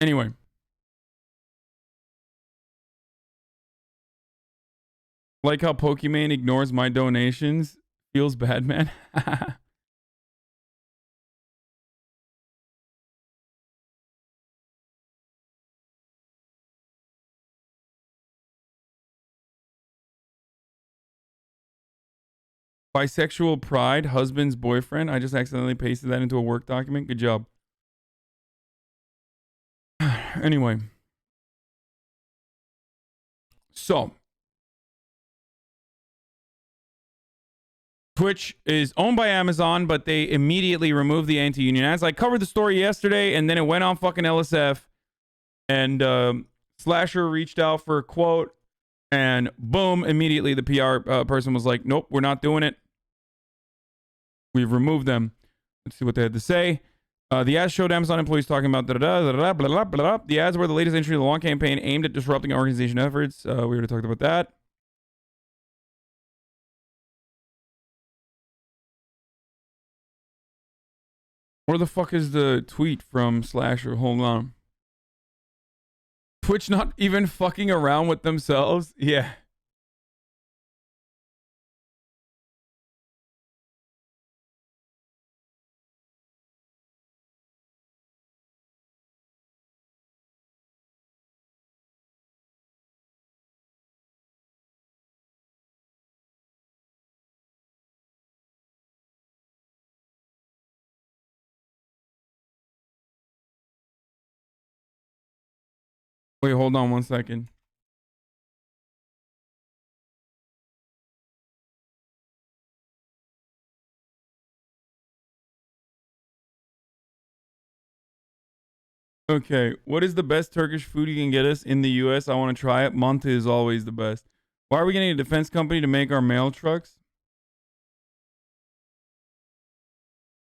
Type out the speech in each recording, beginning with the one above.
Anyway. Like how Pokimane ignores my donations. Feels bad, man. Bisexual pride, husband's boyfriend. I just accidentally pasted that into a work document. Good job. Anyway. So. Twitch is owned by Amazon, but they immediately removed the anti-union ads. I covered the story yesterday, and then it went on fucking LSF. And Slasher reached out for a quote, and boom, immediately the PR person was like, nope, we're not doing it. We've removed them. Let's see what they had to say. The ads showed Amazon employees talking about blah, blah, blah, blah. The ads were the latest entry in the long campaign aimed at disrupting organization efforts. We already talked about that. Where the fuck is the tweet from Slasher? Hold on. Twitch not even fucking around with themselves? Yeah. Wait, hold on 1 second. Okay, what is the best Turkish food you can get us in the US? I want to try it. Manta is always the best. Why are we getting a defense company to make our mail trucks?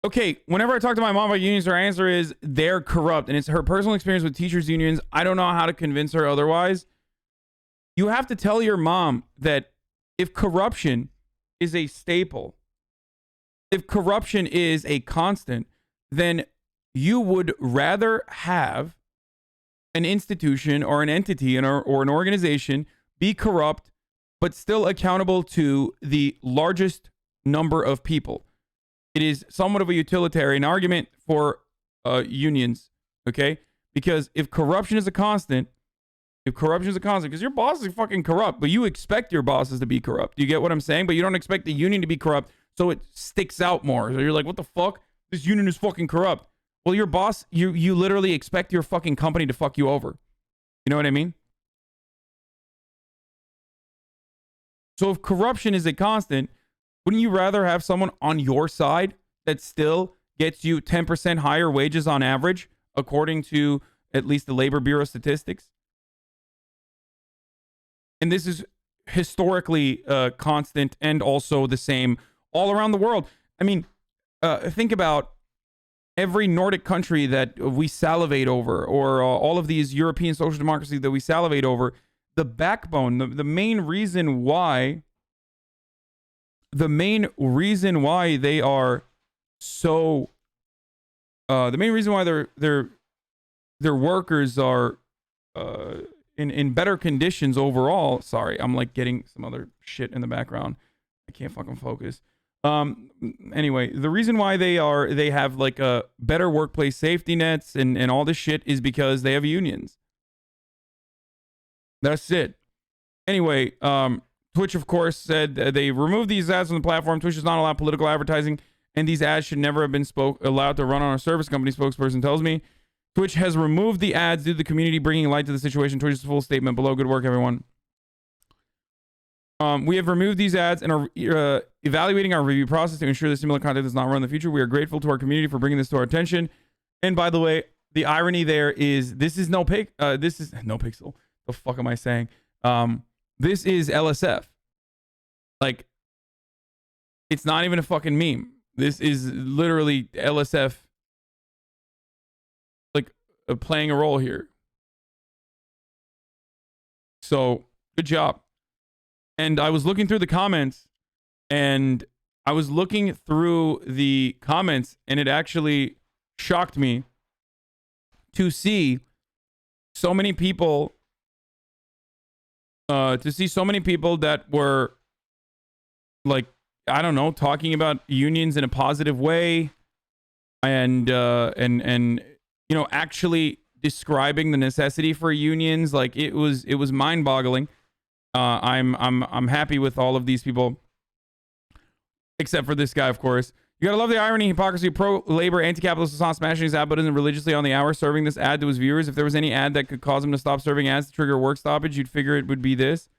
Okay, whenever I talk to my mom about unions, her answer is they're corrupt. And it's her personal experience with teachers' unions. I don't know how to convince her otherwise. You have to tell your mom that if corruption is a staple, if corruption is a constant, then you would rather have an institution or an entity or an organization be corrupt, but still accountable to the largest number of people. It is somewhat of a utilitarian argument for unions, okay? Because if corruption is a constant, because your boss is fucking corrupt, but you expect your bosses to be corrupt. You get what I'm saying? But you don't expect the union to be corrupt, so it sticks out more. So you're like, what the fuck? This union is fucking corrupt. Well, your boss, you literally expect your fucking company to fuck you over. You know what I mean? So if corruption is a constant, wouldn't you rather have someone on your side that still gets you 10% higher wages on average, according to at least the Labor Bureau statistics? And this is historically constant and also the same all around the world. I mean, think about every Nordic country that we salivate over, or all of these European social democracies that we salivate over. The backbone, the main reason why they are so, the main reason why their workers are in better conditions overall. Sorry, I'm like getting some other shit in the background. I can't fucking focus. Anyway, the reason why they have like a better workplace safety nets and all this shit is because they have unions. That's it. Anyway, Twitch, of course, said they removed these ads from the platform. Twitch does not allow political advertising, and these ads should never have been allowed to run on our service, company spokesperson tells me. Twitch has removed the ads due to the community bringing light to the situation. Twitch's full statement below. Good work, everyone. We have removed these ads and are evaluating our review process to ensure that similar content does not run in the future. We are grateful to our community for bringing this to our attention. And by the way, the irony there is this is no pixel. The fuck am I saying? This is LSF. Like, it's not even a fucking meme. This is literally LSF, like, playing a role here. So, good job. And I was looking through the comments, and it actually shocked me to see so many people, that were like, I don't know, talking about unions in a positive way, and you know, actually describing the necessity for unions. Like, it was mind-boggling. I'm happy with all of these people, except for this guy, of course. You gotta love the irony, hypocrisy, pro-labor, anti-capitalist Hassan smashing his ad button and religiously on the hour, serving this ad to his viewers. If there was any ad that could cause him to stop serving ads to trigger work stoppage, you'd figure it would be this.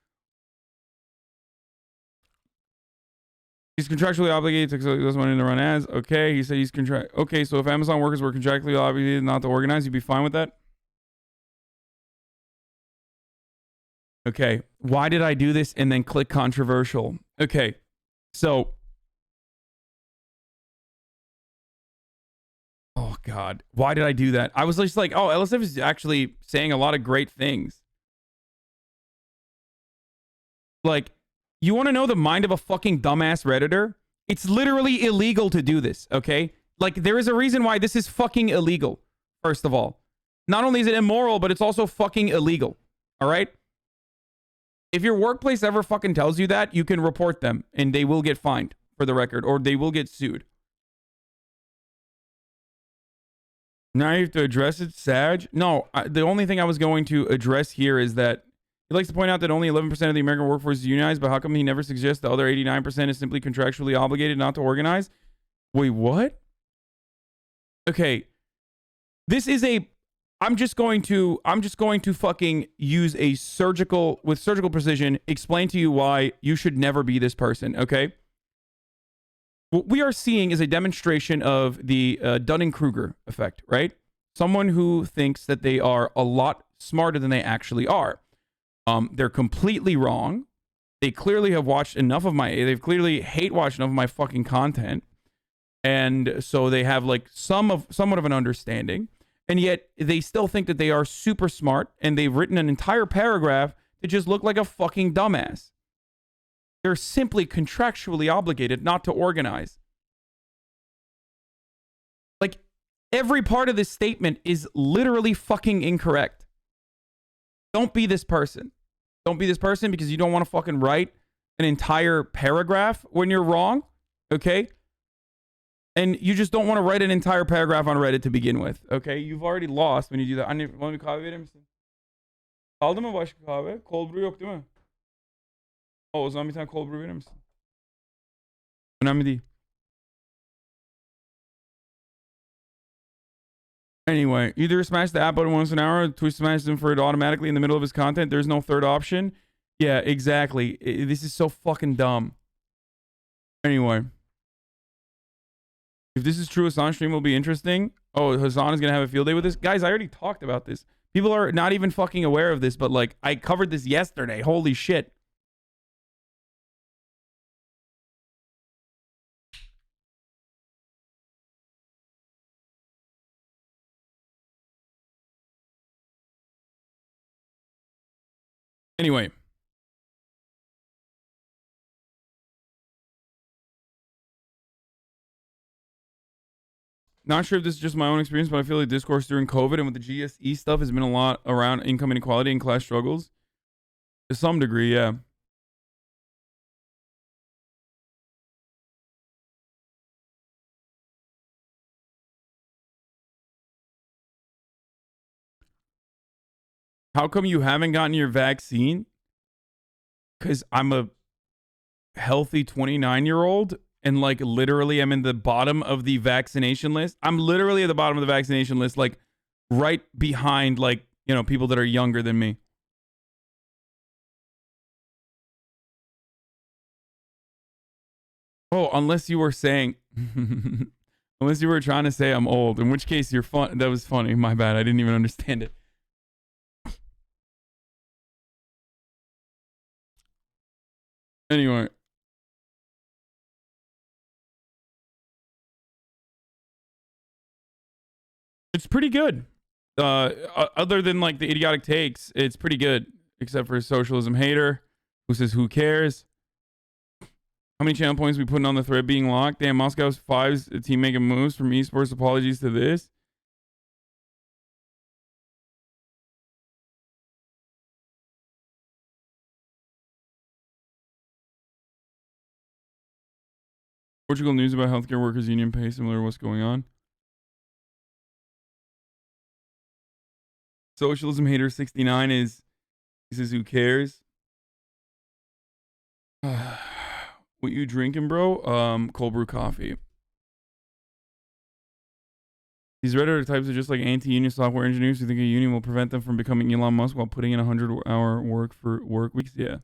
He's contractually obligated to doesn't want to run ads. Okay, he said he's Okay, so if Amazon workers were contractually obligated not to organize, you'd be fine with that? Okay, why did I do this and then click controversial? Okay, so... Oh, God. Why did I do that? I was just like, oh, LSF is actually saying a lot of great things. Like, you want to know the mind of a fucking dumbass Redditor? It's literally illegal to do this, okay? Like, there is a reason why this is fucking illegal, first of all. Not only is it immoral, but it's also fucking illegal, all right? If your workplace ever fucking tells you that, you can report them, and they will get fined, for the record, or they will get sued. Now you have to address it, Sag? No, the only thing I was going to address here is that he likes to point out that only 11% of the American workforce is unionized, but how come he never suggests the other 89% is simply contractually obligated not to organize? Wait, what? Okay. This is a... I'm just going to fucking use a surgical precision, explain to you why you should never be this person, okay? What we are seeing is a demonstration of the Dunning-Kruger effect, right? Someone who thinks that they are a lot smarter than they actually are. They're completely wrong. They clearly have watched enough of they've clearly hate-watched enough of my fucking content. And so they have like somewhat of an understanding. And yet they still think that they are super smart, and they've written an entire paragraph to just look like a fucking dumbass. They're simply contractually obligated not to organize. Like, every part of this statement is literally fucking incorrect. Don't be this person. Don't be this person because you don't want to fucking write an entire paragraph when you're wrong, okay? And you just don't want to write an entire paragraph on Reddit to begin with, okay? You've already lost when you do that. Bana bir kahve verir misin? Kaldı mı başka kahve? Cold brew yok değil mi? O zaman bir tane cold brew verir misin? Önemli değil. Anyway, either smash the app button once an hour or twist smash them for it automatically in the middle of his content. There's no third option. Yeah, exactly. This is so fucking dumb. Anyway. If this is true, Hassan's stream will be interesting. Oh, Hassan is going to have a field day with this? Guys, I already talked about this. People are not even fucking aware of this, but like, I covered this yesterday. Holy shit. Anyway. Not sure if this is just my own experience, but I feel like discourse during COVID and with the GSE stuff has been a lot around income inequality and class struggles. To some degree, yeah. How come you haven't gotten your vaccine? Because I'm a healthy 29-year-old and like literally I'm in the bottom of the vaccination list. I'm literally at the bottom of the vaccination list, like right behind like, you know, people that are younger than me. Oh, unless you were saying, unless you were trying to say I'm old, in which case you're fun. That was funny. My bad. I didn't even understand it. Anyway. It's pretty good. Other than like the idiotic takes, it's pretty good. Except for a socialism hater who says, who cares? How many channel points we putting on the thread being locked? Damn, Moscow's fives team making moves from esports apologies to this. Portugal news about healthcare workers union pay similar to what's going on. Socialism hater 69 is he says who cares? What you drinking, bro? Cold brew coffee. These Redditor types are just like anti-union software engineers who think a union will prevent them from becoming Elon Musk while putting in 100-hour work weeks. Yeah.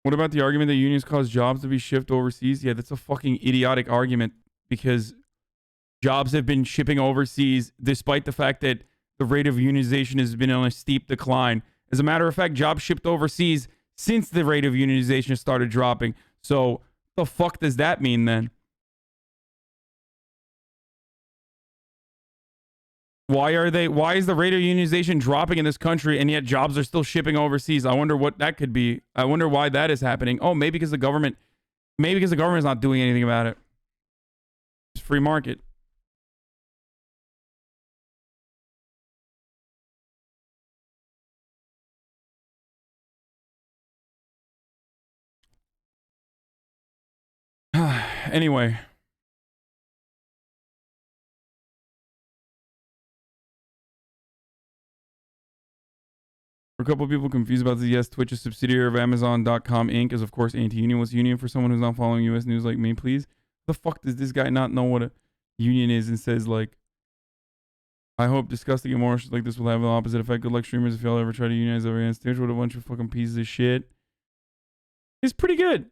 What about the argument that unions cause jobs to be shipped overseas? Yeah, that's a fucking idiotic argument because jobs have been shipping overseas despite the fact that the rate of unionization has been on a steep decline. As a matter of fact, jobs shipped overseas since the rate of unionization started dropping. So the fuck does that mean then? Why is the rate of unionization dropping in this country and yet jobs are still shipping overseas? I wonder what that could be. I wonder why that is happening. Oh, maybe because the government is not doing anything about it. It's free market. Anyway. For a couple of people confused about this, yes, Twitch is subsidiary of Amazon.com Inc. is, of course, anti-union. What's union for someone who's not following U.S. news like me, please? The fuck does this guy not know what a union is and says, like, I hope disgusting emotions like this will have the opposite effect. Good luck, streamers, if y'all ever try to unionize over against Twitch with a bunch of fucking pieces of shit. It's pretty good.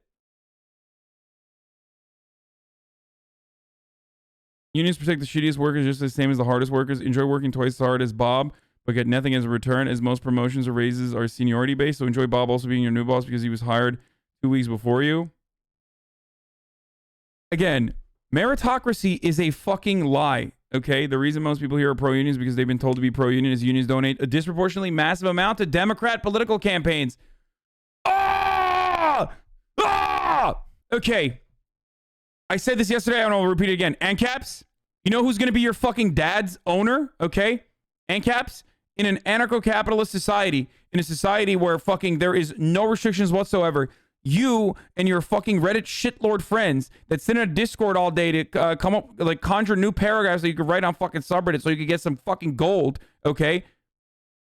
Unions protect the shittiest workers just the same as the hardest workers. Enjoy working twice as hard as Bob, but get nothing as a return, as most promotions or raises are seniority based. So enjoy Bob also being your new boss because he was hired 2 weeks before you. Again, meritocracy is a fucking lie. Okay, the reason most people here are pro-union is because they've been told to be pro-union is unions donate a disproportionately massive amount to Democrat political campaigns. Ah! Ah! Okay. I said this yesterday, and I'll repeat it again. ANCAPs, you know who's going to be your fucking dad's owner? Okay? ANCAPs, in an anarcho-capitalist society, in a society where fucking there is no restrictions whatsoever, you and your fucking Reddit shitlord friends that sit in a Discord all day to come up, like, conjure new paragraphs that you could write on fucking subreddit so you could get some fucking gold, okay?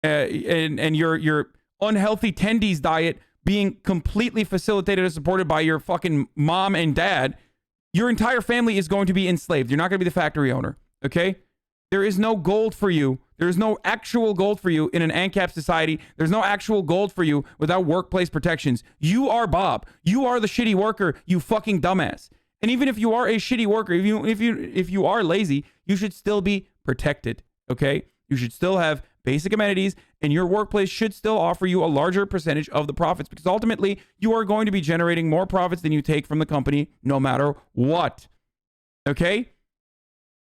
And your unhealthy tendies diet being completely facilitated and supported by your fucking mom and dad, your entire family is going to be enslaved. You're not going to be the factory owner, okay? There is no gold for you. There is no actual gold for you in an ANCAP society. There's no actual gold for you without workplace protections. You are Bob. You are the shitty worker, you fucking dumbass. And even if you are a shitty worker, if you are lazy, you should still be protected, okay? You should still have basic amenities, and your workplace should still offer you a larger percentage of the profits because ultimately you are going to be generating more profits than you take from the company no matter what, okay?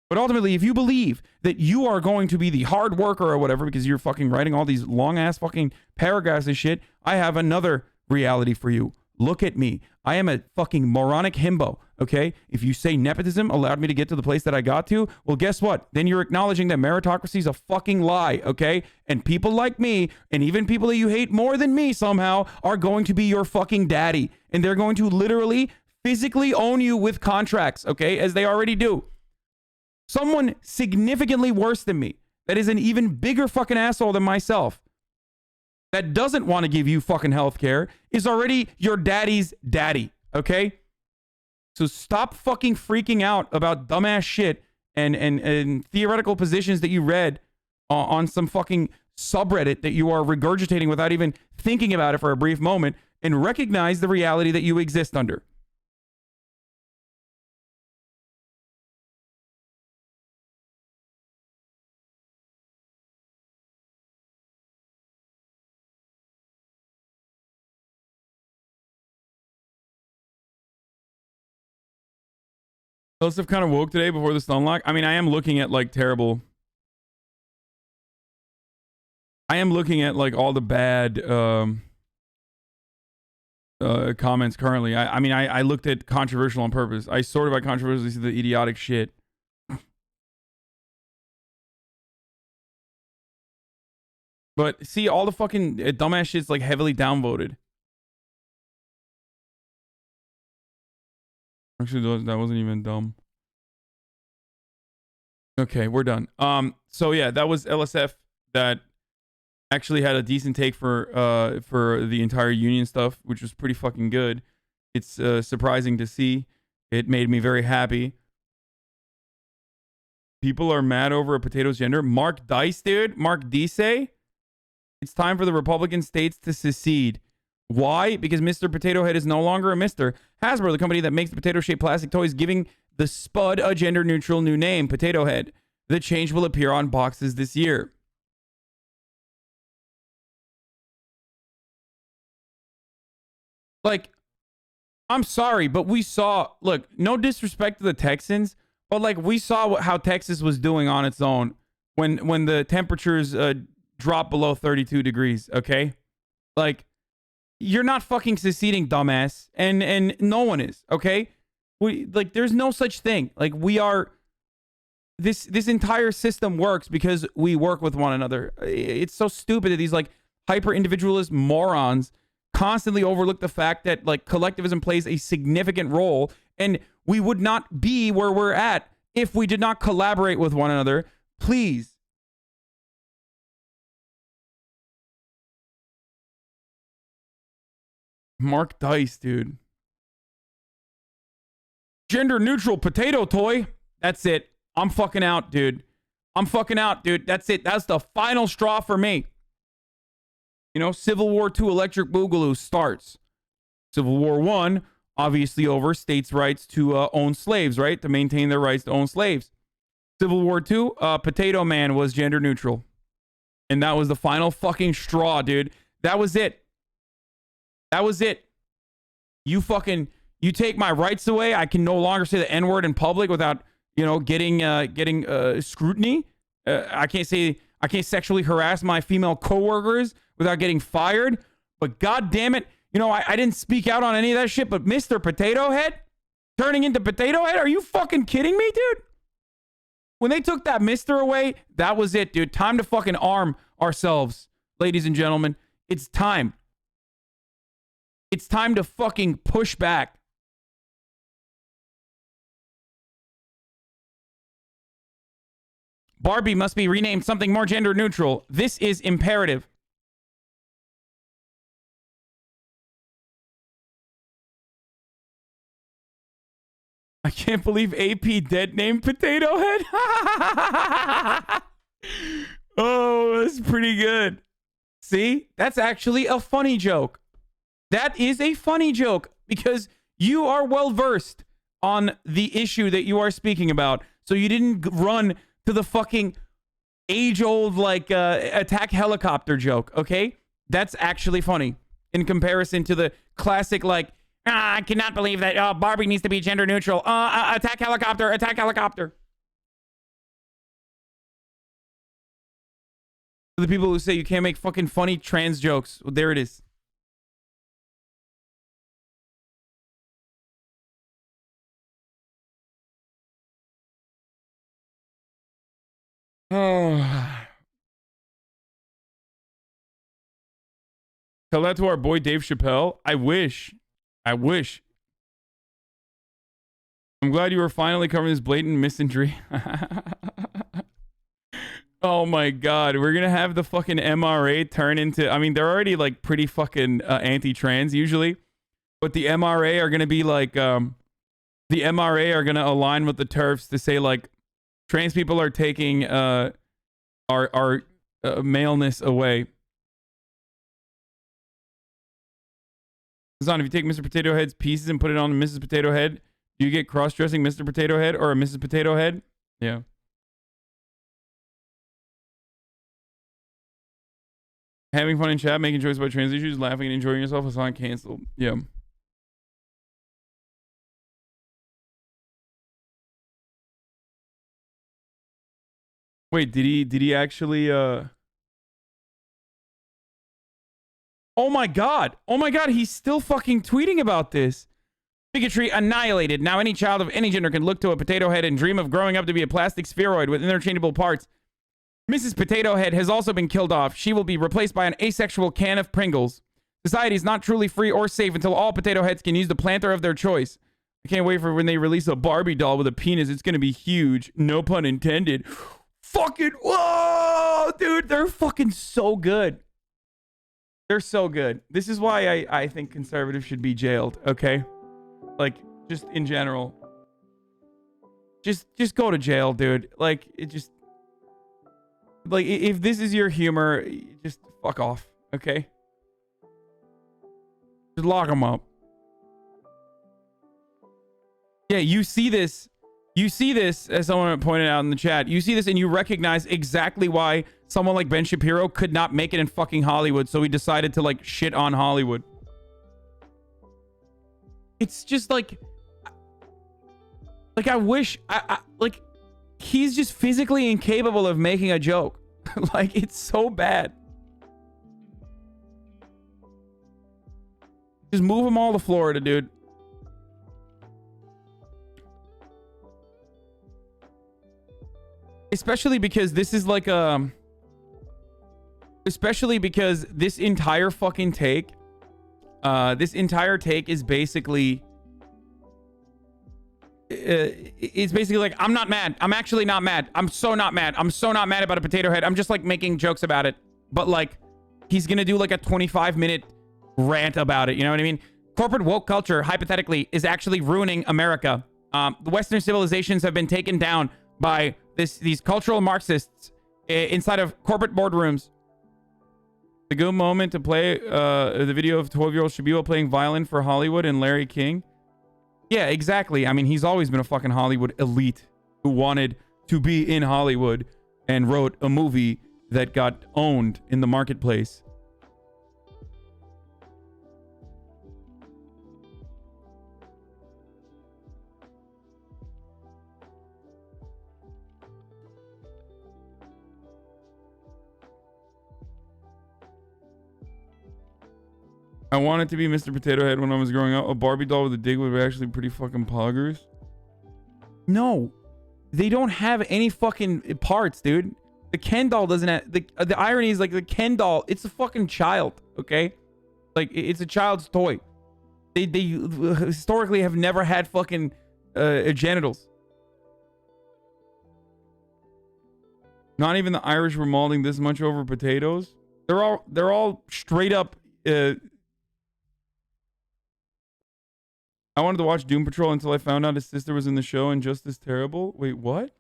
But ultimately, if you believe that you are going to be the hard worker or whatever because you're fucking writing all these long-ass fucking paragraphs and shit, I have another reality for you. Look at me. I am a fucking moronic himbo, okay? If you say nepotism allowed me to get to the place that I got to, well, guess what? Then you're acknowledging that meritocracy is a fucking lie, okay? And people like me, and even people that you hate more than me somehow, are going to be your fucking daddy. And they're going to literally, physically own you with contracts, okay? As they already do. Someone significantly worse than me, that is an even bigger fucking asshole than myself, that doesn't want to give you fucking healthcare, is already your daddy's daddy, okay? So stop fucking freaking out about dumbass shit and theoretical positions that you read on some fucking subreddit that you are regurgitating without even thinking about it for a brief moment, and recognize the reality that you exist under. Joseph kind of woke today before the stunlock. I mean, I am looking at like terrible. I am looking at like all the bad comments currently. I mean, I looked at controversial on purpose. I sorted by controversial to see the idiotic shit. But see, all the fucking dumbass shit's like heavily downvoted. Actually, that wasn't even dumb. Okay, we're done. So yeah, that was LSF that actually had a decent take for the entire union stuff, which was pretty fucking good. It's surprising to see. It made me very happy. People are mad over a potato's gender. Mark Dice, dude. Mark Dice. It's time for the Republican states to secede. Why? Because Mr. Potato Head is no longer a Mr. Hasbro, the company that makes the potato-shaped plastic toys, giving the Spud a gender-neutral new name, Potato Head. The change will appear on boxes this year. Like, I'm sorry, but we saw, look, no disrespect to the Texans, but like we saw how Texas was doing on its own when the temperatures dropped below 32 degrees, okay? Like, you're not fucking seceding, dumbass, and no one is, okay? There's no such thing. Like, we are, this entire system works because we work with one another. It's so stupid that these like hyper individualist morons constantly overlook the fact that like collectivism plays a significant role, and we would not be where we're at if we did not collaborate with one another. Please. Mark Dice, dude. Gender neutral potato toy. That's it. I'm fucking out, dude. I'm fucking out, dude. That's it. That's the final straw for me. You know, Civil War II Electric Boogaloo starts. Civil War I, obviously over states' rights to own slaves, right? To maintain their rights to own slaves. Civil War II, Potato Man was gender neutral. And that was the final fucking straw, dude. That was it. That was it. You take my rights away. I can no longer say the N-word in public without, you know, getting scrutiny. I can't sexually harass my female coworkers without getting fired. But god damn it, you know, I didn't speak out on any of that shit. But Mr. Potato Head turning into Potato Head? Are you fucking kidding me, dude? When they took that Mr. away, that was it, dude. Time to fucking arm ourselves, ladies and gentlemen. It's time. It's time to fucking push back. Barbie must be renamed something more gender neutral. This is imperative. I can't believe AP dead named Potato Head. Oh, that's pretty good. See? That's actually a funny joke. That is a funny joke because you are well versed on the issue that you are speaking about. So you didn't run to the fucking age-old like attack helicopter joke, okay? That's actually funny in comparison to the classic like, I cannot believe that Barbie needs to be gender neutral. Attack helicopter, attack helicopter. For the people who say you can't make fucking funny trans jokes, well, there it is. Oh. Tell that to our boy Dave Chappelle. I wish. I'm glad you were finally covering this blatant misandry. Oh my god. We're gonna have the fucking MRA turn into... I mean, they're already like pretty fucking anti-trans usually. But the MRA are gonna be like... the MRA are gonna align with the TERFs to say like... Trans people are taking our maleness away. Zon, if you take Mr. Potato Head's pieces and put it on Mrs. Potato Head, do you get cross-dressing Mr. Potato Head or a Mrs. Potato Head? Yeah. Having fun in chat, making jokes about trans issues, laughing and enjoying yourself is not canceled. Yeah. Wait, did he actually Oh my god. Oh my god, he's still fucking tweeting about this. Bigotry annihilated. Now any child of any gender can look to a potato head and dream of growing up to be a plastic spheroid with interchangeable parts. Mrs. Potato Head has also been killed off. She will be replaced by an asexual can of Pringles. Society is not truly free or safe until all potato heads can use the planter of their choice. I can't wait for when they release a Barbie doll with a penis. It's gonna be huge. No pun intended. Fucking whoa, dude, they're fucking so good. They're so good. This is why I think conservatives should be jailed, okay? Like, just in general. Just go to jail, dude. Like, it just... Like, if this is your humor, just fuck off, okay? Just lock them up. Yeah, you see this. You see this, as someone pointed out in the chat. You see this and you recognize exactly why someone like Ben Shapiro could not make it in fucking Hollywood, so he decided to, like, shit on Hollywood. It's just like... Like, I wish... like, he's just physically incapable of making a joke. Like, it's so bad. Just move them all to Florida, dude. Especially because this is like a... Especially because this entire fucking take... this entire take is basically... it's basically like, I'm not mad. I'm actually not mad. I'm so not mad. I'm so not mad about a potato head. I'm just like making jokes about it. But like, he's gonna do like a 25-minute rant about it. You know what I mean? Corporate woke culture, hypothetically, is actually ruining America. The Western civilizations have been taken down by these cultural Marxists inside of corporate boardrooms. The good moment to play the video of 12-year-old Shabiwa playing violin for Hollywood and Larry King. Yeah, exactly. I mean, he's always been a fucking Hollywood elite who wanted to be in Hollywood and wrote a movie that got owned in the marketplace. I wanted to be Mr. Potato Head when I was growing up. A Barbie doll with a dig would be actually pretty fucking poggers. No. They don't have any fucking parts, dude. The Ken doll doesn't have... The irony is, like, the Ken doll, it's a fucking child, okay? Like, it's a child's toy. They historically have never had fucking genitals. Not even the Irish were mauling this much over potatoes. They're all straight up... I wanted to watch Doom Patrol until I found out his sister was in the show and just as terrible. Wait, what?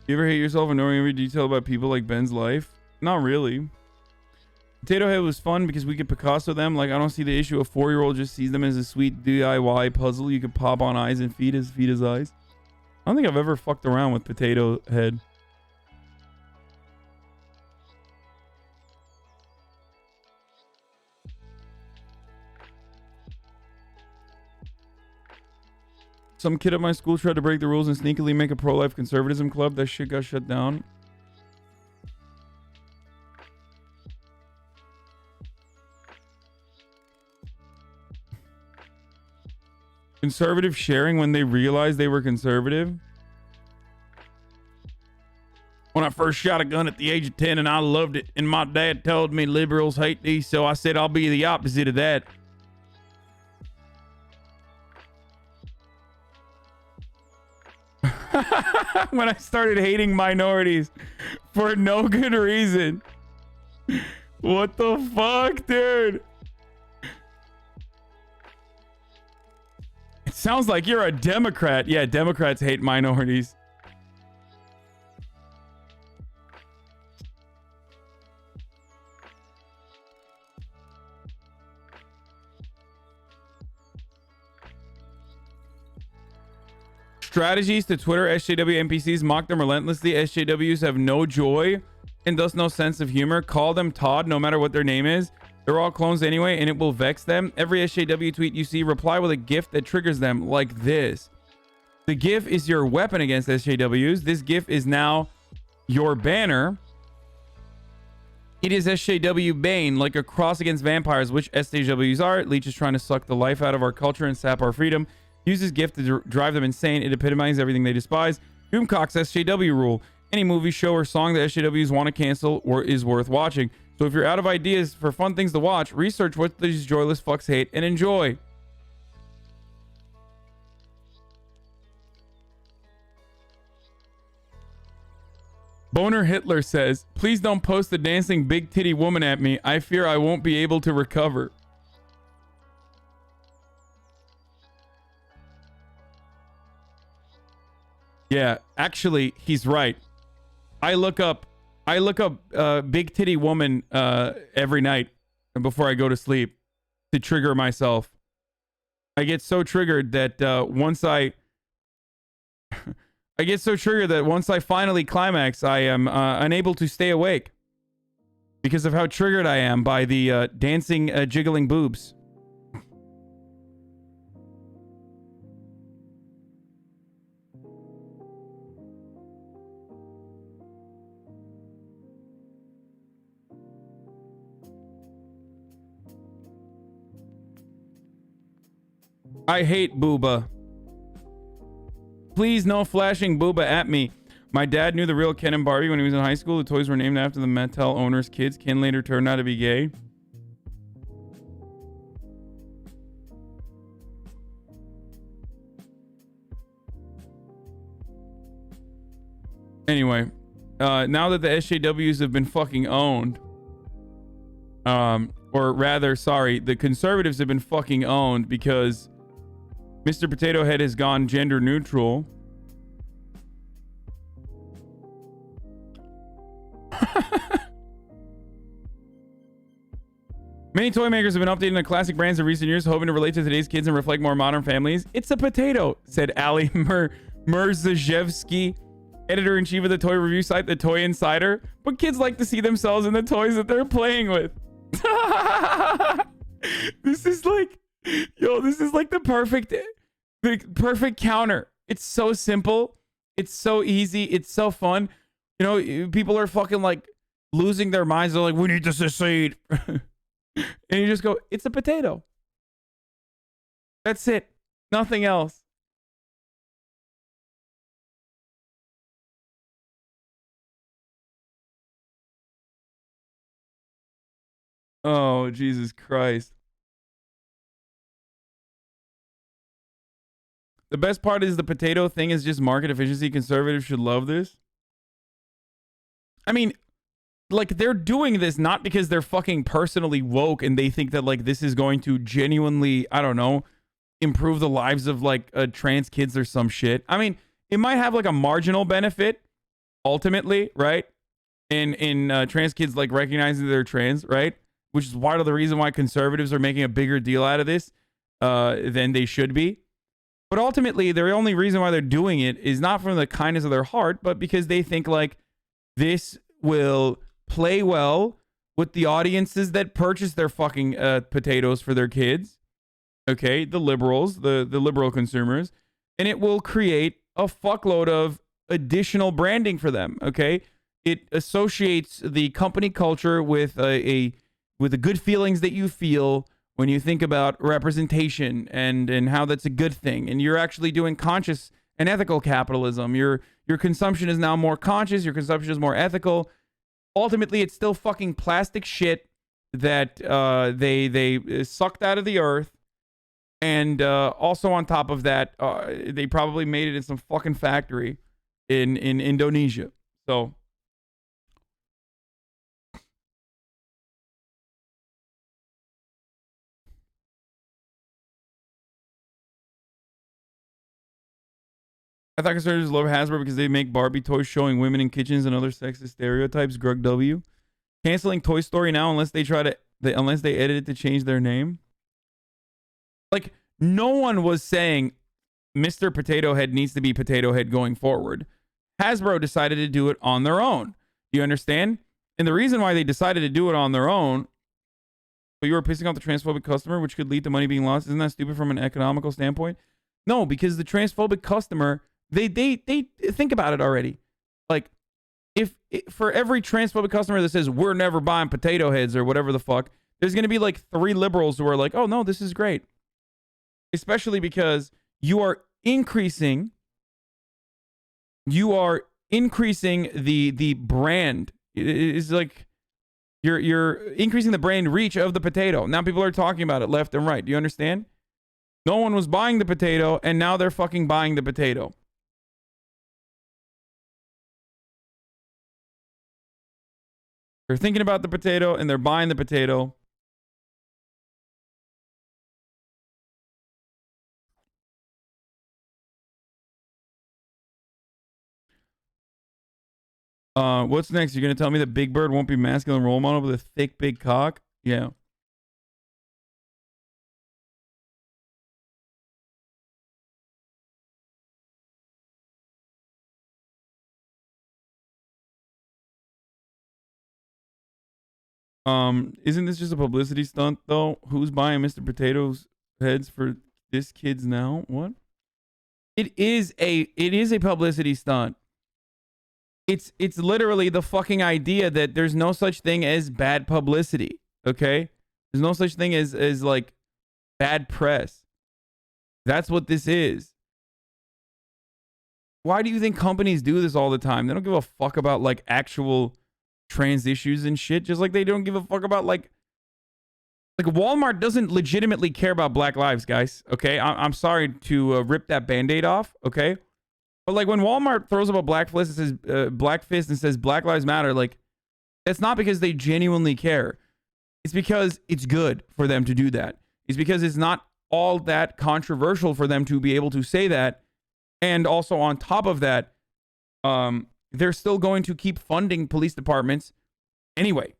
You ever hate yourself knowing every detail about people like Ben's life? Not really. Potato Head was fun because we could Picasso them. Like, I don't see the issue. A 4-year-old just sees them as a sweet DIY puzzle you could pop on eyes and feed his eyes. I don't think I've ever fucked around with Potato Head. Some kid at my school tried to break the rules and sneakily make a pro-life conservatism club. That shit got shut down. Conservative sharing when they realized they were conservative. When I first shot a gun at the age of 10 and I loved it, and my dad told me liberals hate these, so I said I'll be the opposite of that. When I started hating minorities for no good reason. What the fuck, dude? It sounds like you're a Democrat. Yeah, Democrats hate minorities. Strategies to Twitter SJW NPCs mock them relentlessly. SJWs have no joy and thus no sense of humor. Call them Todd no matter what their name is. They're all clones anyway, and it will vex them. Every SJW tweet you see, reply with a GIF that triggers them, like this. The GIF is your weapon against SJWs. This GIF is now your banner. It is SJW Bane, like a cross against vampires, which SJWs are. Leech is trying to suck the life out of our culture and sap our freedom. Use his gift to drive them insane. It epitomizes everything they despise. Doomcock's SJW rule. Any movie, show, or song that SJWs want to cancel or is worth watching. So if you're out of ideas for fun things to watch, research what these joyless fucks hate and enjoy. Boner Hitler says, please don't post the dancing big titty woman at me. I fear I won't be able to recover. Yeah, actually, he's right. I look up big titty woman every night before I go to sleep to trigger myself. I get so triggered that once I get so triggered that once I finally climax, I am unable to stay awake because of how triggered I am by the dancing, jiggling boobs. I hate booba. Please, no flashing booba at me. My dad knew the real Ken and Barbie when he was in high school. The toys were named after the Mattel owner's kids. Ken later turned out to be gay. Anyway, now that the SJWs have been fucking owned, or rather, sorry, the conservatives have been fucking owned because Mr. Potato Head has gone gender neutral. Many toy makers have been updating the classic brands in recent years, hoping to relate to today's kids and reflect more modern families. It's a potato, said Ali Murzajewski, editor-in-chief of the toy review site, The Toy Insider. But kids like to see themselves in the toys that they're playing with. This is like the perfect counter. It's so simple. It's so easy. It's so fun. You know, people are fucking like losing their minds. They're like, we need to secede. And you just go, it's a potato. That's it. Nothing else. Oh, Jesus Christ. The best part is the potato thing is just market efficiency. Conservatives should love this. I mean, like, they're doing this not because they're fucking personally woke and they think that, like, this is going to genuinely, I don't know, improve the lives of, like, trans kids or some shit. I mean, it might have, like, a marginal benefit, ultimately, right? In trans kids, like, recognizing they're trans, right? Which is part of the reason why conservatives are making a bigger deal out of this than they should be. But ultimately, the only reason why they're doing it is not from the kindness of their heart, but because they think, like, this will play well with the audiences that purchase their fucking potatoes for their kids. Okay, the liberals, the liberal consumers. And it will create a fuckload of additional branding for them, okay? It associates the company culture with the good feelings that you feel when you think about representation and how that's a good thing. And you're actually doing conscious and ethical capitalism. Your consumption is now more conscious. Your consumption is more ethical. Ultimately, it's still fucking plastic shit that they sucked out of the earth. And also on top of that, they probably made it in some fucking factory in Indonesia. So I thought conservatives love Hasbro because they make Barbie toys showing women in kitchens and other sexist stereotypes. Grug W. Canceling Toy Story now unless they unless they edit it to change their name. Like, no one was saying Mr. Potato Head needs to be Potato Head going forward. Hasbro decided to do it on their own. You understand? And the reason why they decided to do it on their own, but you were pissing off the transphobic customer, which could lead to money being lost. Isn't that stupid from an economical standpoint? No, because the transphobic customer, they think about it already. Like, for every transphobic customer that says we're never buying potato heads or whatever the fuck, there's going to be like 3 liberals who are like, oh no, this is great. Especially because you are increasing the brand. It's like you're increasing the brand reach of the potato. Now people are talking about it left and right. Do you understand? No one was buying the potato, and now they're fucking buying the potato. They're thinking about the potato, and they're buying the potato. What's next? You're gonna tell me that Big Bird won't be masculine role model with a thick, big cock? Yeah. Isn't this just a publicity stunt though? Who's buying Mr. Potato's heads for this kids now? What? It is a publicity stunt. It's literally the fucking idea that there's no such thing as bad publicity. Okay? There's no such thing as like bad press. That's what this is. Why do you think companies do this all the time? They don't give a fuck about like actual trans issues and shit, just like they don't give a fuck about like Walmart doesn't legitimately care about black lives, guys. Okay, I'm sorry to rip that band-aid off. Okay, but like when Walmart throws up a black fist and says Black Lives Matter, like it's not because they genuinely care. It's because it's good for them to do that. It's because it's not all that controversial for them to be able to say that, and also on top of that, they're still going to keep funding police departments anyway.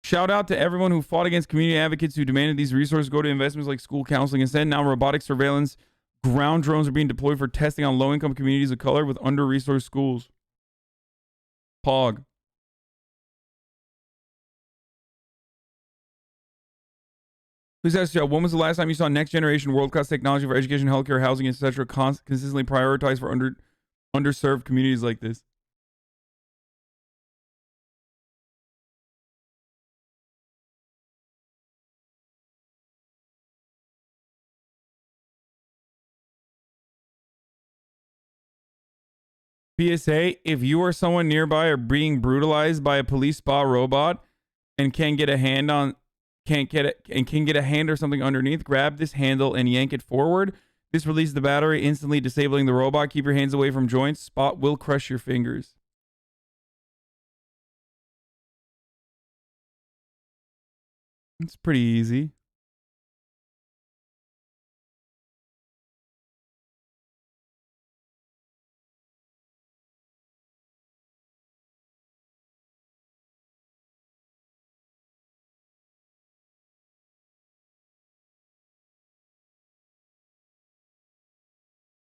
Shout out to everyone who fought against community advocates who demanded these resources go to investments like school counseling. Instead, now robotic surveillance ground drones are being deployed for testing on low-income communities of color with under-resourced schools. Pog. Please ask Joe, when was the last time you saw next generation world-class technology for education, healthcare, housing, etc. consistently prioritized for underserved communities like this? PSA, if you or someone nearby are being brutalized by a police spa robot and can get a hand or something underneath, grab this handle and yank it forward. This releases the battery, instantly disabling the robot. Keep your hands away from joints. Spot will crush your fingers. It's pretty easy.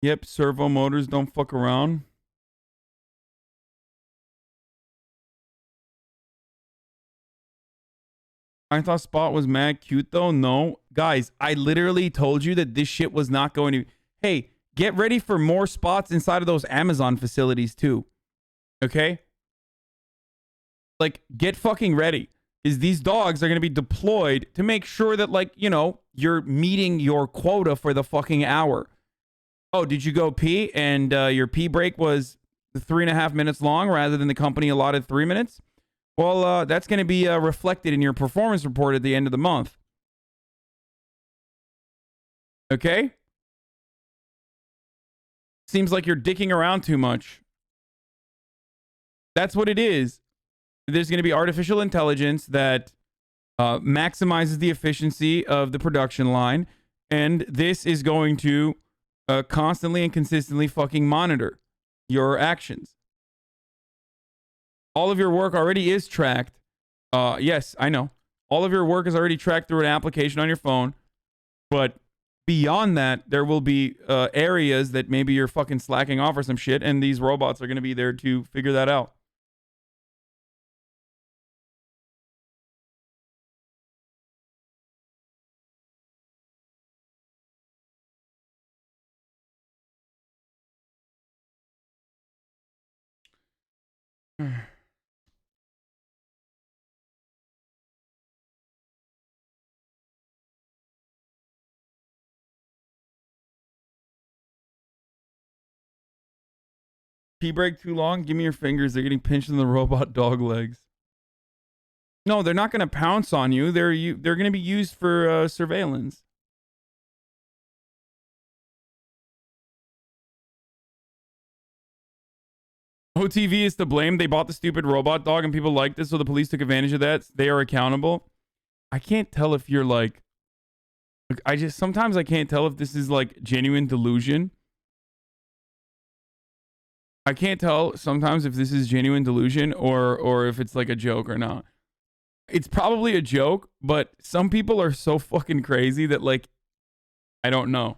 Yep, servo motors don't fuck around. I thought Spot was mad cute though. No. Guys, I literally told you that this shit was not going to... Hey, get ready for more spots inside of those Amazon facilities too. Okay? Like, get fucking ready. Is these dogs are going to be deployed to make sure that, like, you know, you're meeting your quota for the fucking hour. Oh, did you go pee and your pee break was 3.5 minutes long rather than the company allotted 3 minutes? Well, that's going to be reflected in your performance report at the end of the month. Okay? Seems like you're dicking around too much. That's what it is. There's going to be artificial intelligence that maximizes the efficiency of the production line, and this is going to constantly and consistently fucking monitor your actions. All of your work already is tracked. Yes, I know. All of your work is already tracked through an application on your phone, but Beyond that, there will be areas that maybe you're fucking slacking off or some shit, and these robots are going to be there to figure that out. Pee break too long? Give me your fingers. They're getting pinched in the robot dog legs. No, they're not going to pounce on you. They're going to be used for surveillance. OTV is to blame. They bought the stupid robot dog and people liked it, so the police took advantage of that. They are accountable. I can't tell if you're like sometimes I can't tell if this is like genuine delusion. I can't tell sometimes if this is genuine delusion or if it's like a joke or not. It's probably a joke, but some people are so fucking crazy that like I don't know.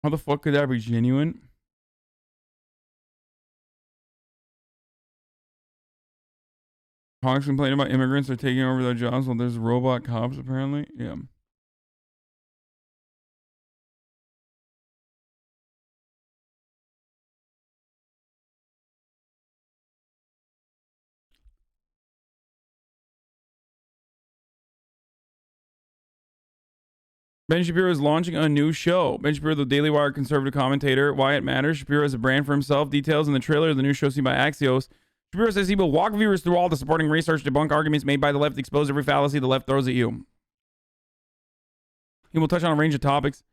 How the fuck could that be genuine? Honks complain about immigrants are taking over their jobs while there's robot cops, apparently. Yeah. Ben Shapiro is launching a new show. Ben Shapiro, the Daily Wire conservative commentator. Why it matters. Shapiro has a brand for himself. Details in the trailer of the new show seen by Axios. Shapiro says he will walk viewers through all the supporting research, debunk arguments made by the left, expose every fallacy the left throws at you. He will touch on a range of topics.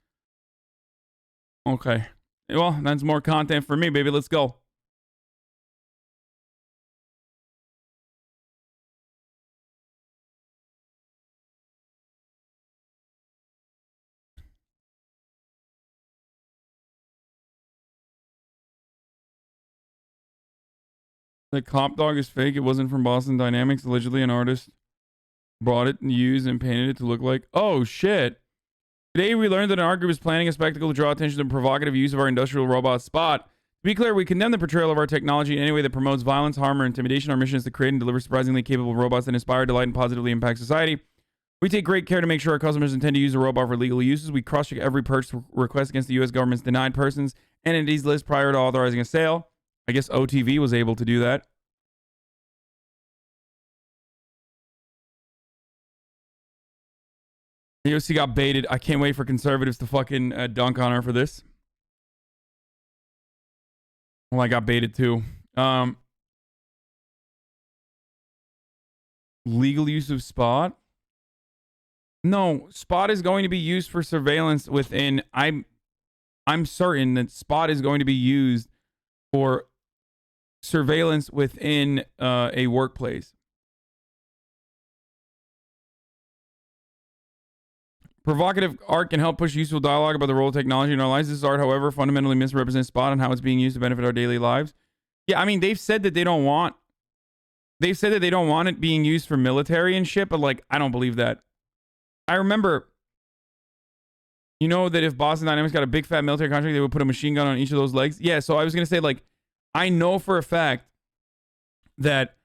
Okay. Well, that's more content for me, baby. Let's go. The cop dog is fake. It wasn't from Boston Dynamics. Allegedly, an artist brought it and used and painted it to look like. Oh, shit. Today, we learned that an art group is planning a spectacle to draw attention to the provocative use of our industrial robot Spot. To be clear, we condemn the portrayal of our technology in any way that promotes violence, harm, or intimidation. Our mission is to create and deliver surprisingly capable robots that inspire, delight, and positively impact society. We take great care to make sure our customers intend to use the robot for legal uses. We cross-check every purchase request against the U.S. government's denied persons and entities list prior to authorizing a sale. I guess OTV was able to do that. AOC got baited. I can't wait for conservatives to fucking dunk on her for this. Well, I got baited too. Legal use of Spot? No, Spot is going to be used for surveillance within. I'm certain that Spot is going to be used for surveillance within a workplace. Provocative art can help push useful dialogue about the role of technology in our lives. This art, however, fundamentally misrepresents Spot and how it's being used to benefit our daily lives. Yeah, I mean, they've said that they don't want it being used for military and shit, but like, I don't believe that. I remember, you know, that if Boston Dynamics got a big fat military contract, they would put a machine gun on each of those legs. Yeah, so I was gonna say, like, I know for a fact that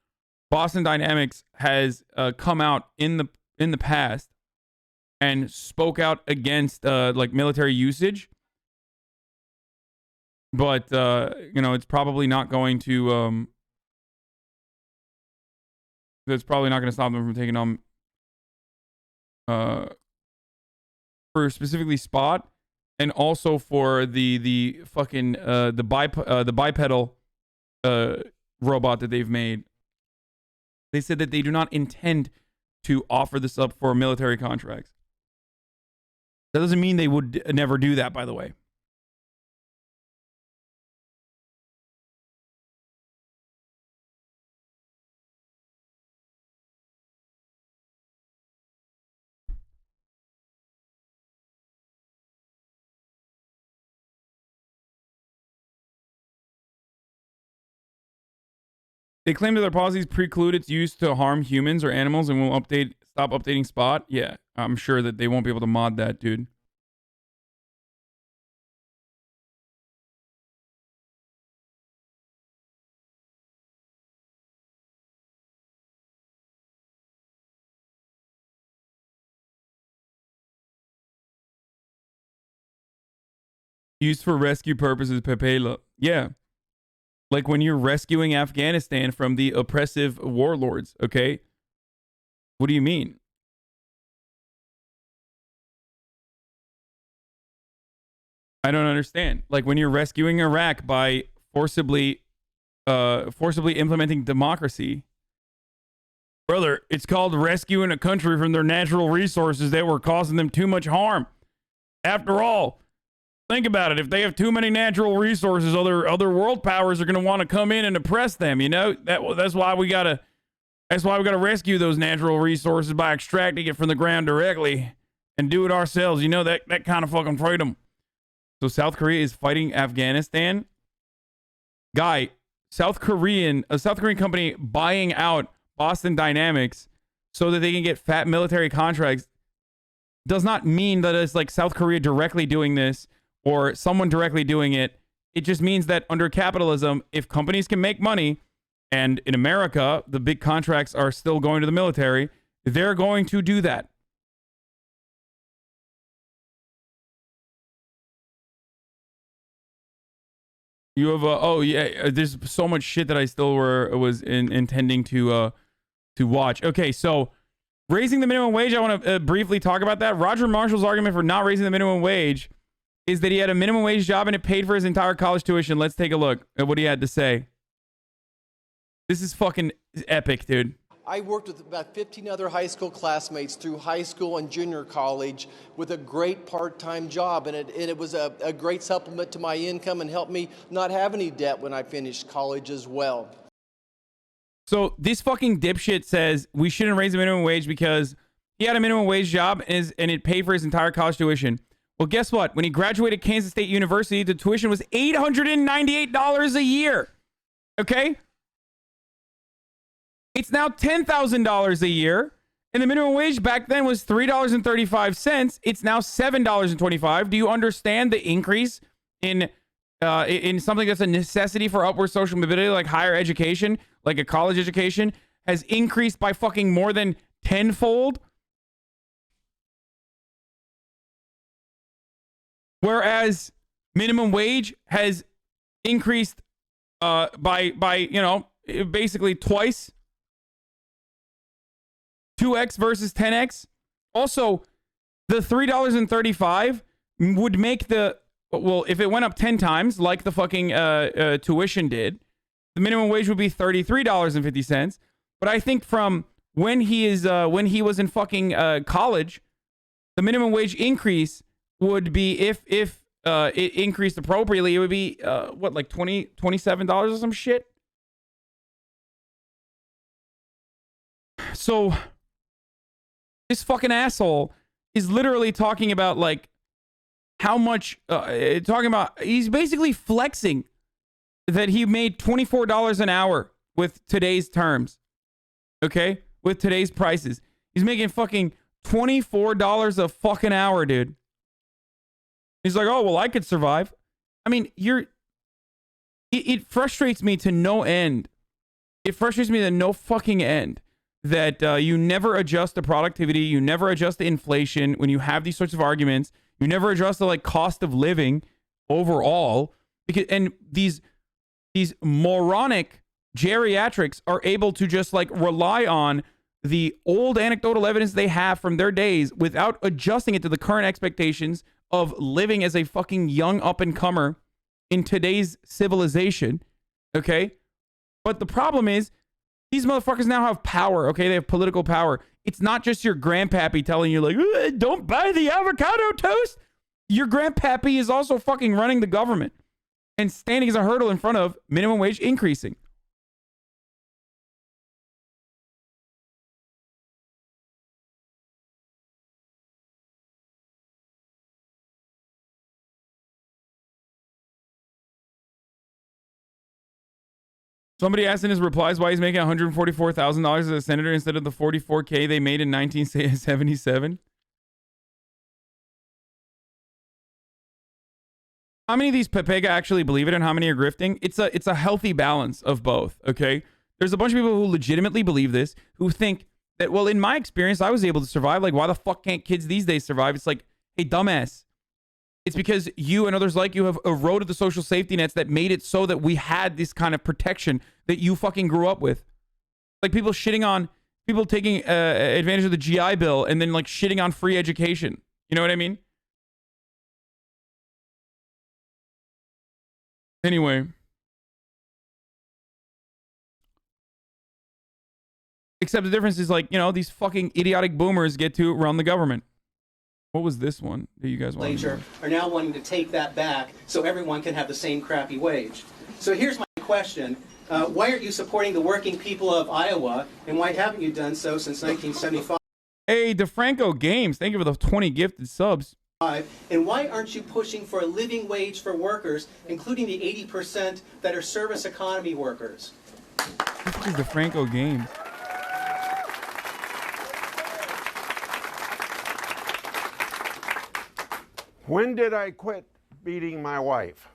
Boston Dynamics has come out in the past and spoke out against like military usage, but you know, it's probably not going to that's probably not going to stop them from taking on for specifically Spot and also for the fucking the bipedal robot that they've made. They said that they do not intend to offer this up for military contracts. That doesn't mean they would never do that, by the way. They claim that their policies preclude its use to harm humans or animals and will stop updating Spot. Yeah, I'm sure that they won't be able to mod that, dude. Used for rescue purposes, Pepela. Yeah. Like when you're rescuing Afghanistan from the oppressive warlords, okay? What do you mean? I don't understand. Like when you're rescuing Iraq by forcibly implementing democracy. Brother, it's called rescuing a country from their natural resources that were causing them too much harm. After all, think about it. If they have too many natural resources, other world powers are going to want to come in and oppress them. You know that's why we gotta rescue those natural resources by extracting it from the ground directly and do it ourselves. You know that kind of fucking freedom. So South Korea is fighting Afghanistan. Guy, a South Korean company buying out Boston Dynamics so that they can get fat military contracts does not mean that it's like South Korea directly doing this or someone directly doing it. It just means that under capitalism, if companies can make money, and in America, the big contracts are still going to the military, they're going to do that. You have oh yeah, there's so much shit that I still was intending to watch. Okay, so raising the minimum wage, I want to briefly talk about that. Roger Marshall's argument for not raising the minimum wage is that he had a minimum wage job and it paid for his entire college tuition. Let's take a look at what he had to say. This is fucking epic, dude. I worked with about 15 other high school classmates through high school and junior college with a great part-time job, and it was a great supplement to my income and helped me not have any debt when I finished college as well. So this fucking dipshit says we shouldn't raise the minimum wage because he had a minimum wage job and it paid for his entire college tuition. Well, guess what? When he graduated Kansas State University, the tuition was $898 a year. Okay? It's now $10,000 a year. And the minimum wage back then was $3.35. It's now $7.25. Do you understand the increase in something that's a necessity for upward social mobility, like higher education, like a college education, has increased by fucking more than tenfold? Whereas minimum wage has increased by you know, basically twice. 2x versus 10x. Also, the $3.35 would make the, well, if it went up 10 times like the fucking tuition did, the minimum wage would be $33.50. But I think from when he was in fucking college, the minimum wage increase would be, if it increased appropriately, it would be what, like $27 or some shit. So this fucking asshole is literally talking about like how much he's basically flexing that he made $24 an hour with today's terms. Okay? With today's prices. He's making fucking $24 a fucking hour, dude. He's like, oh, well, I could survive. I mean, it frustrates me to no end. It frustrates me to no fucking end that you never adjust the productivity, you never adjust the inflation when you have these sorts of arguments, you never adjust the like cost of living overall, because and these moronic geriatrics are able to just like rely on the old anecdotal evidence they have from their days without adjusting it to the current expectations of living as a fucking young up and comer in today's civilization. Okay, but the problem is, these motherfuckers now have power, okay? They have political power. It's not just your grandpappy telling you, like, don't buy the avocado toast. Your grandpappy is also fucking running the government and standing as a hurdle in front of minimum wage increasing. Somebody asked in his replies why he's making $144,000 as a senator instead of the $44K they made in 1977. How many of these Pepega actually believe it and how many are grifting? It's a healthy balance of both, okay? There's a bunch of people who legitimately believe this, who think that, well, in my experience, I was able to survive. Like, why the fuck can't kids these days survive? It's like, hey, dumbass. It's because you and others like you have eroded the social safety nets that made it so that we had this kind of protection that you fucking grew up with. Like people shitting on, people taking advantage of the GI Bill and then like shitting on free education. You know what I mean? Anyway. Except the difference is like, you know, these fucking idiotic boomers get to run the government. What was this one that you guys want? Are now wanting to take that back so everyone can have the same crappy wage. So here's my question. Why aren't you supporting the working people of Iowa, and why haven't you done so since 1975? Hey, DeFranco Games, thank you for the 20 gifted subs. And why aren't you pushing for a living wage for workers, including the 80% that are service economy workers? What the fuck is DeFranco Games? When did I quit beating my wife?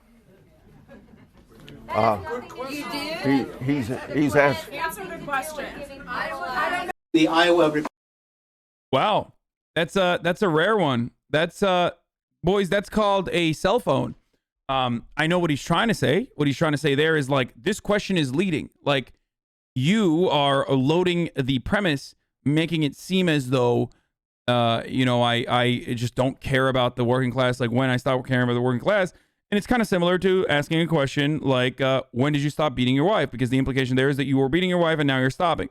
You did? He's asked. Answer the question. The Iowa. Wow, that's a rare one. That's boys, that's called a cell phone. I know what he's trying to say. What he's trying to say there is like, this question is leading. Like, you are loading the premise, making it seem as though, you know, I just don't care about the working class. Like, when I stop caring about the working class. And it's kind of similar to asking a question like, when did you stop beating your wife? Because the implication there is that you were beating your wife and now you're stopping.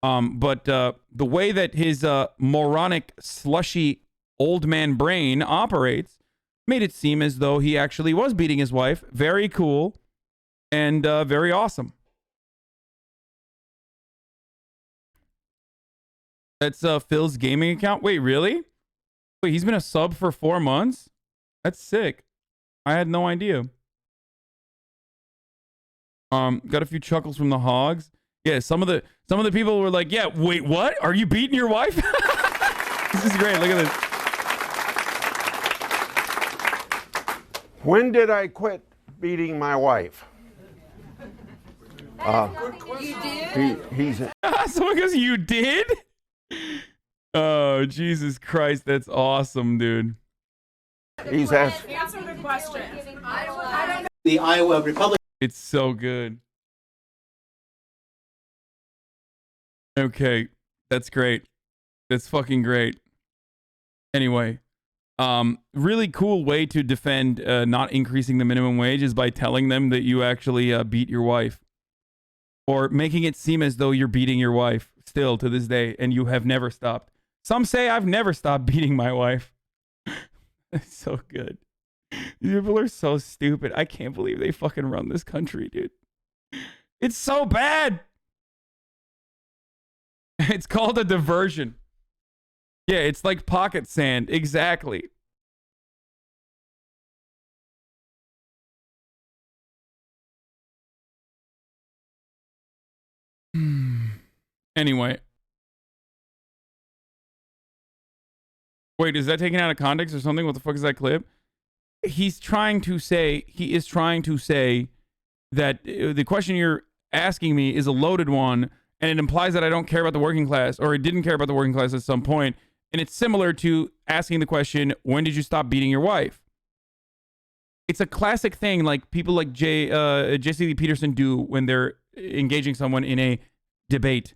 But the way that his moronic, slushy, old man brain operates made it seem as though he actually was beating his wife. Very cool and very awesome. That's Phil's gaming account. Wait, really? Wait, he's been a sub for 4 months? That's sick. I had no idea. Got a few chuckles from the hogs. Yeah, some of the people were like, yeah, wait, what? Are you beating your wife? This is great. Look at this. When did I quit beating my wife? You did? Someone goes, you did? Oh, Jesus Christ. That's awesome, dude. He's asked. Answer the question. The Iowa Republican. It's so good. Okay, that's great. That's fucking great. Anyway, really cool way to defend not increasing the minimum wage is by telling them that you actually beat your wife. Or making it seem as though you're beating your wife still to this day and you have never stopped. Some say I've never stopped beating my wife. It's so good. These people are so stupid. I can't believe they fucking run this country, dude. It's so bad. It's called a diversion. Yeah, it's like pocket sand. Exactly. Anyway. Wait, is that taken out of context or something? What the fuck is that clip? He is trying to say that the question you're asking me is a loaded one, and it implies that I don't care about the working class, or I didn't care about the working class at some point. And it's similar to asking the question, when did you stop beating your wife? It's a classic thing like people like Jesse Lee Peterson do when they're engaging someone in a debate.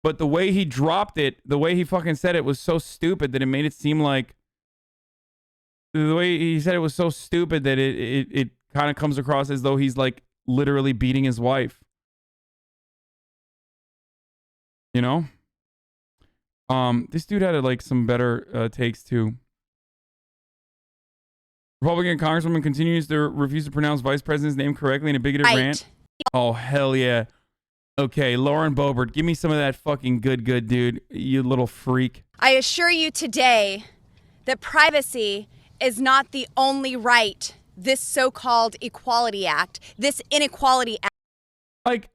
But the way he dropped it, the way he fucking said it was so stupid that it made it seem like... The way he said it was so stupid that it kind of comes across as though he's like literally beating his wife. You know? This dude had like some better takes too. Republican Congresswoman continues to refuse to pronounce Vice President's name correctly in a bigoted rant. Oh, hell yeah. Okay, Lauren Boebert, give me some of that fucking good, dude. You little freak. I assure you today that privacy is not the only right this so-called Equality Act, this Inequality Act. Like,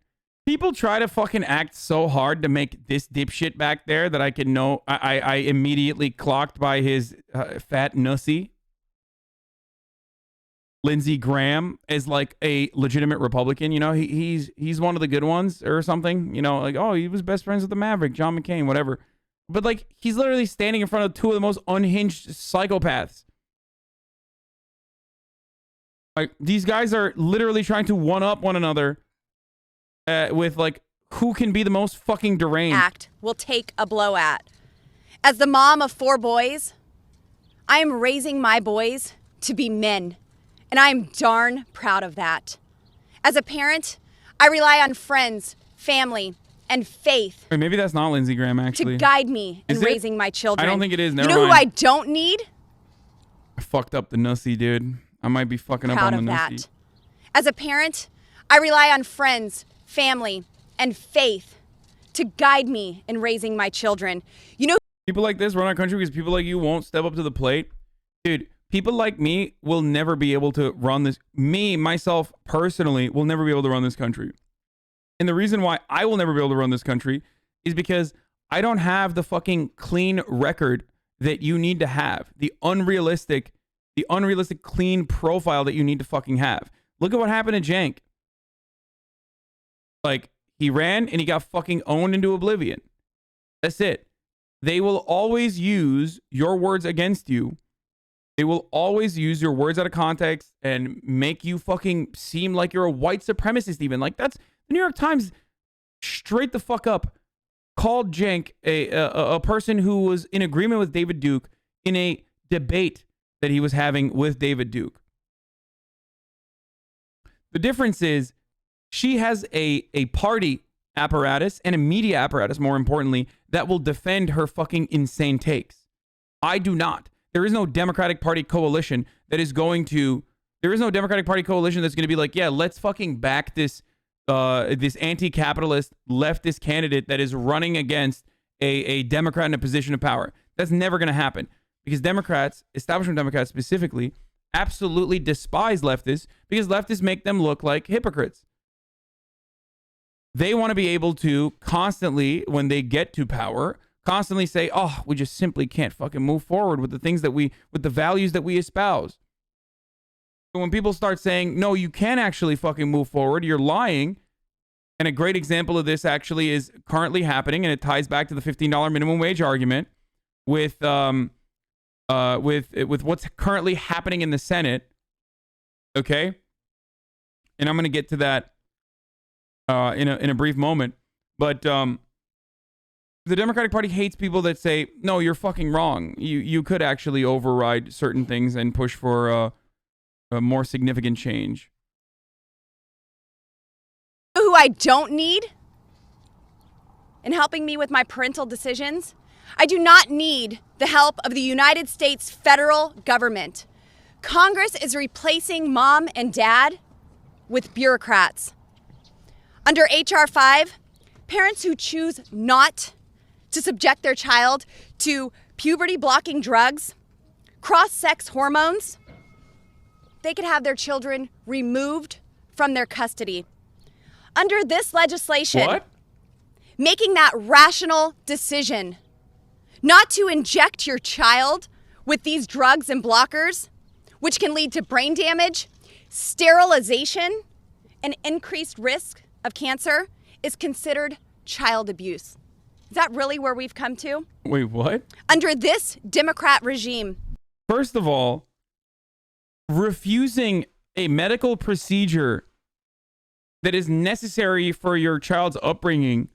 people try to fucking act so hard to make this dipshit back there that I can know. I immediately clocked by his fat nussy. Lindsey Graham is like a legitimate Republican. You know, he's one of the good ones or something. You know, like, oh, he was best friends with the Maverick, John McCain, whatever. But like, he's literally standing in front of two of the most unhinged psychopaths. Like, these guys are literally trying to one up one another with like, who can be the most fucking deranged. Act will take a blow at. As the mom of 4 boys, I am raising my boys to be men, and I am darn proud of that. As a parent, I rely on friends, family, and faith. Wait, maybe that's not Lindsey Graham, actually. To guide me in Is it? raising my children. I don't think it is. Never You know who I mind. don't need? I fucked up the nussy, dude. I might be fucking up Proud on the of nussy. that. As a parent, I rely on friends, family, and faith to guide me in raising my children. You know, People like this run our country because people like you won't step up to the plate. Dude, people like me will never be able to run this. Me, myself, personally, will never be able to run this country. And the reason why I will never be able to run this country is because I don't have the fucking clean record that you need to have. The unrealistic clean profile that you need to fucking have. Look at what happened to Cenk. Like, he ran and he got fucking owned into oblivion. That's it. They will always use your words against you. They will always use your words out of context and make you fucking seem like you're a white supremacist even. Like, that's the New York Times straight the fuck up called Cenk a person who was in agreement with David Duke in a debate that he was having with David Duke. The difference is she has a party apparatus and a media apparatus, more importantly, that will defend her fucking insane takes. I do not. There is no Democratic Party coalition that is going to... There is no Democratic Party coalition that's going to be like, yeah, let's fucking back this this anti-capitalist leftist candidate that is running against a Democrat in a position of power. That's never going to happen. Because Democrats, establishment Democrats specifically, absolutely despise leftists because leftists make them look like hypocrites. They want to be able to constantly, when they get to power, constantly say, oh, we just simply can't fucking move forward with the things that with the values that we espouse. So when people start saying, no, you can actually fucking move forward, you're lying. And a great example of this actually is currently happening, and it ties back to the $15 minimum wage argument with what's currently happening in the Senate. Okay? And I'm going to get to that in a brief moment. But the Democratic Party hates people that say, no, you're fucking wrong. You could actually override certain things and push for a more significant change. who I don't need in helping me with my parental decisions? I do not need the help of the United States federal government. Congress is replacing mom and dad with bureaucrats. Under H.R. 5, parents who choose not to subject their child to puberty-blocking drugs, cross-sex hormones, they could have their children removed from their custody. Under this legislation, What? making that rational decision not to inject your child with these drugs and blockers, which can lead to brain damage, sterilization, and increased risk of cancer, is considered child abuse. Is that really where we've come to? Wait, what? Under this Democrat regime. First of all, refusing a medical procedure that is necessary for your child's upbringing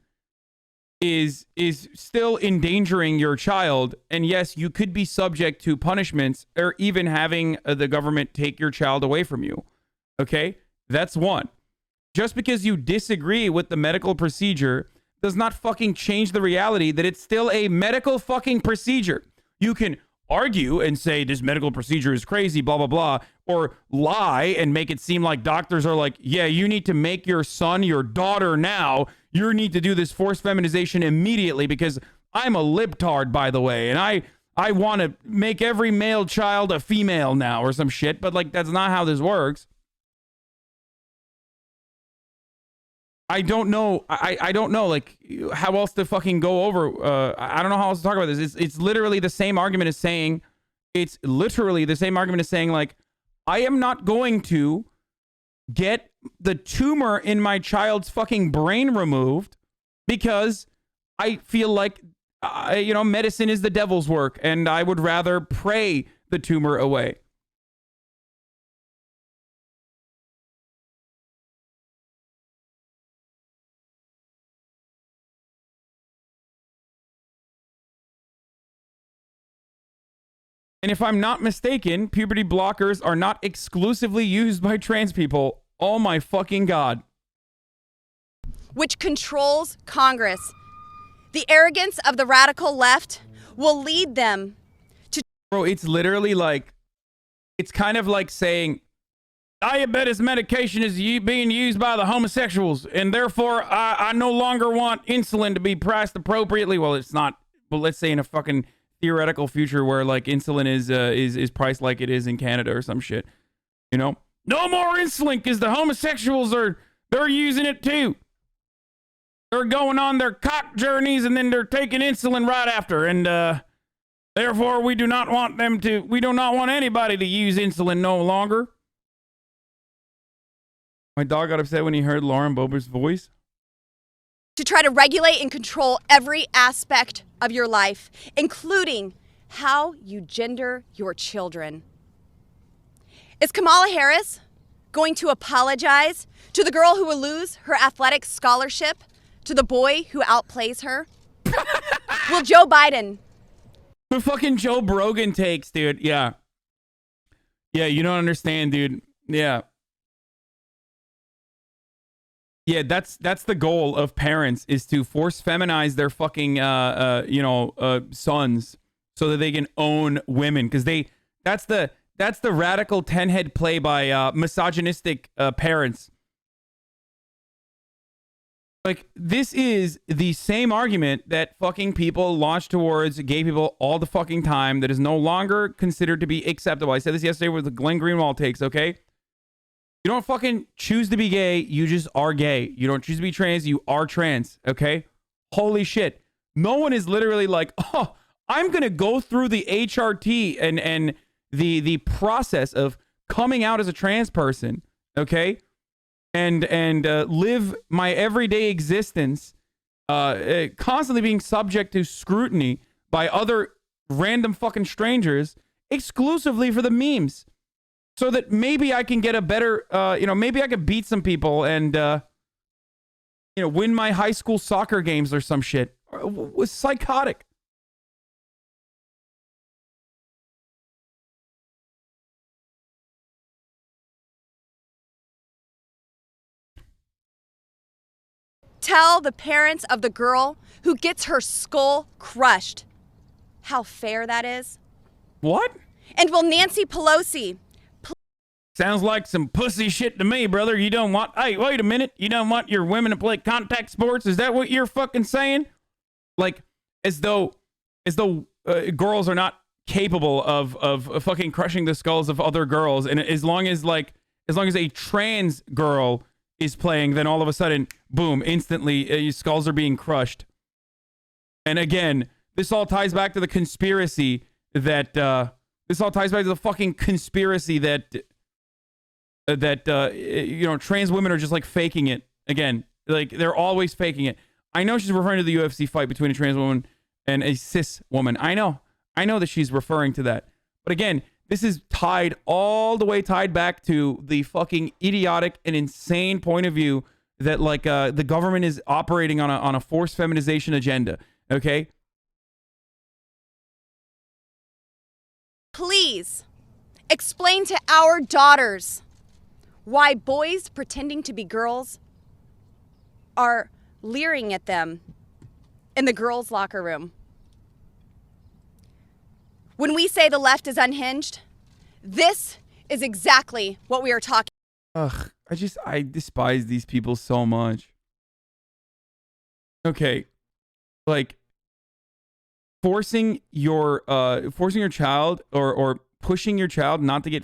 is still endangering your child. And yes, you could be subject to punishments or even having the government take your child away from you. Okay? That's one. Just because you disagree with the medical procedure does not fucking change the reality that it's still a medical fucking procedure. You can argue and say this medical procedure is crazy, blah, blah, blah, or lie and make it seem like doctors are like, yeah, you need to make your son your daughter now. You need to do this forced feminization immediately because I'm a libtard, by the way, and I want to make every male child a female now or some shit, but like that's not how this works. I don't know. I don't know like how else to fucking go over. I don't know how else to talk about this. It's literally the same argument as saying, it's literally the same argument as saying like, I am not going to get the tumor in my child's fucking brain removed because I feel like, medicine is the devil's work and I would rather pray the tumor away. And if I'm not mistaken, puberty blockers are not exclusively used by trans people. Oh my fucking God. Which controls Congress. The arrogance of the radical left will lead them to... Bro, it's literally like, it's kind of like saying, diabetes medication is being used by the homosexuals, and therefore I no longer want insulin to be priced appropriately. Well, it's not, but let's say in a fucking theoretical future where like insulin is priced like it is in Canada or some shit, no more insulin because the homosexuals they're using it too. They're going on their cock journeys and then they're taking insulin right after, and therefore we do not want anybody to use insulin no longer. My dog got upset when he heard Lauren Boeber's voice. To try to regulate and control every aspect of your life, including how you gender your children. Is Kamala Harris going to apologize to the girl who will lose her athletic scholarship to the boy who outplays her? Will Joe Biden? The fucking Joe Brogan takes, dude. Yeah. Yeah, you don't understand, dude. Yeah. Yeah, that's the goal of parents, is to force feminize their fucking sons so that they can own women, because that's the radical 10-head play by misogynistic parents. Like, this is the same argument that fucking people launch towards gay people all the fucking time that is no longer considered to be acceptable. I said this yesterday with the Glenn Greenwald takes, okay? You don't fucking choose to be gay, you just are gay. You don't choose to be trans, you are trans, okay? Holy shit. No one is literally like, oh, I'm going to go through the HRT and the process of coming out as a trans person, okay? And live my everyday existence constantly being subject to scrutiny by other random fucking strangers exclusively for the memes. So that maybe I can get a better, maybe I could beat some people and, win my high school soccer games or some shit. It was psychotic. Tell the parents of the girl who gets her skull crushed how fair that is. What? And will Nancy Pelosi... Sounds like some pussy shit to me, brother. You don't want... Hey, wait a minute. You don't want your women to play contact sports? Is that what you're fucking saying? Like, as though girls are not capable of fucking crushing the skulls of other girls. And as long as a trans girl is playing, then all of a sudden, boom, instantly, skulls are being crushed. And again, this all ties back to the conspiracy that... this all ties back to the fucking conspiracy that trans women are just like faking it. Again, like they're always faking it. I know she's referring to the UFC fight between a trans woman and a cis woman. I know that she's referring to that. But again, this is tied back to the fucking idiotic and insane point of view that like the government is operating on a forced feminization agenda. Okay? Please explain to our daughters why boys pretending to be girls are leering at them in the girls' locker room. When we say the left is unhinged, this is exactly what we are talking about. Ugh, I despise these people so much. Okay, like, forcing your child or pushing your child not to get